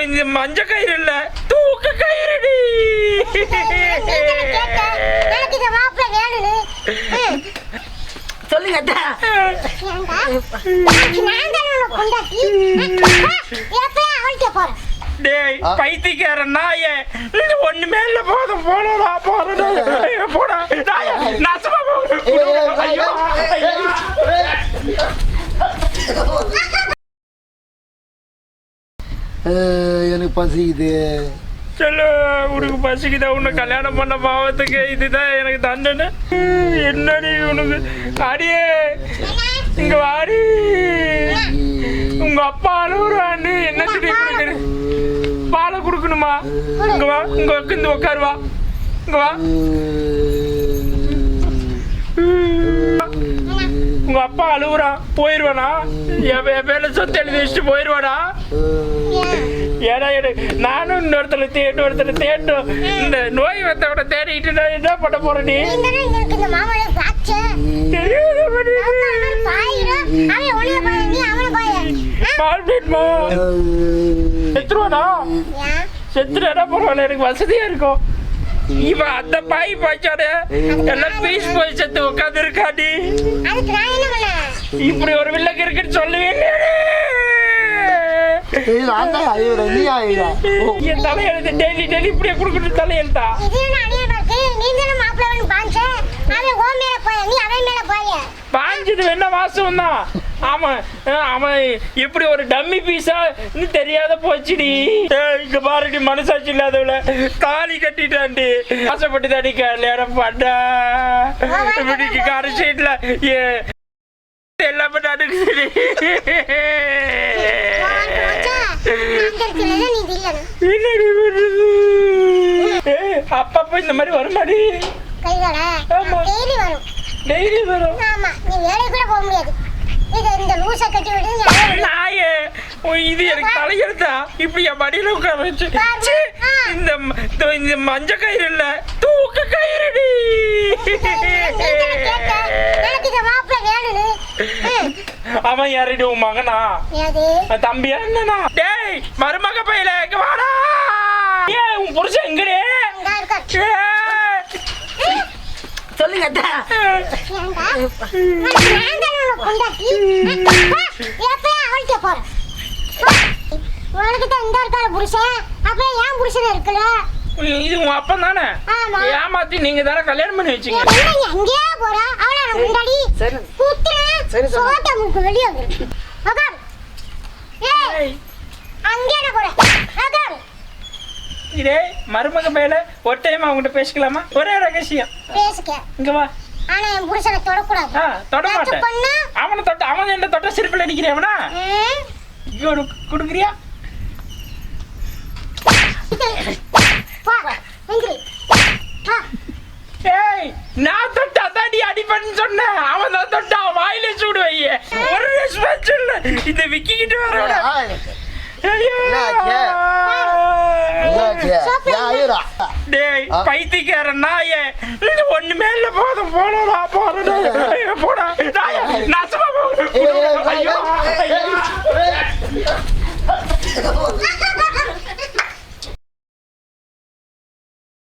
இந்த மஞ்ச கயிறு இல்ல தூக்க கயிறுடி. சொல்லுங்க டேய் பைத்தியக்கார நாயே, ஒண்ணுமே இல்ல போதும் போடா போடா போடா நாசமா எனக்கு பசிக்குது. சொல்லு, உனக்கு பசிக்குதா? உன்னை கல்யாணம் பண்ண பாவத்துக்கு இதுதான் எனக்கு தண்டனை. என்னடி உனக்கு? அடியே இங்க வாடி. உங்க அப்பா அழுகுறான்னு என்ன சொல்லி கொடுக்குற? பாலை கொடுக்கணுமா? இங்க வா, இங்க உட்காந்து உட்காருவா. இங்க வா. உங்க அப்பா அழுகுறான், போயிருவானா? என் பேர்ல சொத்து எழுதி வச்சுட்டு போயிருவானா? ஏன்னா நானும் இன்னொருத்தரை தேட்டும் இந்த நோய் வந்த கூட தேடிட்டு நான் என்ன பண்ண போறேன்? நீ செத்துருவானா? செத்துனா பரவாயில்ல, எனக்கு வசதியா இருக்கும். இவன் அந்த பாய் பாய்ச்சானே எல்லாம் பீஸ் போய் செத்து உட்காந்து இருக்காடி. இப்படி ஒரு வில்லக்கு இருக்குன்னு சொல்லவே என் தலையெழுத்து டெய்லி டெய்லி இப்படியே கொடுக்கணும். தலையெழுத்தா பாஞ்சது வேணா வாசம் தான். அவன் அவன் எப்படி ஒரு டம்மி பீஸா தெரியாத போச்சுடி. இங்க பாருடி, மனசாட்சி இல்லாதவள தாலி கட்டிட்டான்டி. ஆசைப்பட்டு தாடி கல்யாணம் பண்ணா. இப்படிக்கு கார சீட்ல எல்லாமே நடக்குது. அப்பப்ப இந்த மாதிரி வருமாடி? டெய்லி வரும். நாயே, இது எனக்கு தலையெழுத்தா? இப்படி என் மடியில உட்கார வச்சு இந்த மஞ்ச கயிறு இல்ல தூக்க கயிறுடி. அவன் யாரிடி? உன் மகனா? தம்பியா என்னன்னா? டேய் மருமக பையில எங்க வாடா. ஏன் உன் புருஷன் எங்கடே? சொல்லுங்க இது உன் அப்பன் தானே? ஏமாத்தி நீங்க தானே கல்யாணம் பண்ணி வச்சீங்க. இதே மருமக மேல ஒரு டைம் அவங்ககிட்ட பேசிக்கலாமா? ஒரே ரகசியம். இங்க வா. தொட மாட்டேன். அவனை தொட்ட, அவன் என்ன தொட்ட சிரிப்பில் அடிக்கிறேன். அவனா கொடுக்குறியா? ஏய், நான் தொட்ட அதாடி அடிப்பன்னு சொன்னேன். அவன் தான் தொட்ட, அவன் வாயில சூடு வைய. ஒரு ரெஸ்பான்ஸ் இல்ல. இந்த விக்கிக்கிட்டு வர டேய் பைத்தியக்கார நாயே, ஒண்ணுமே இல்ல போதும் போடா போடா போடா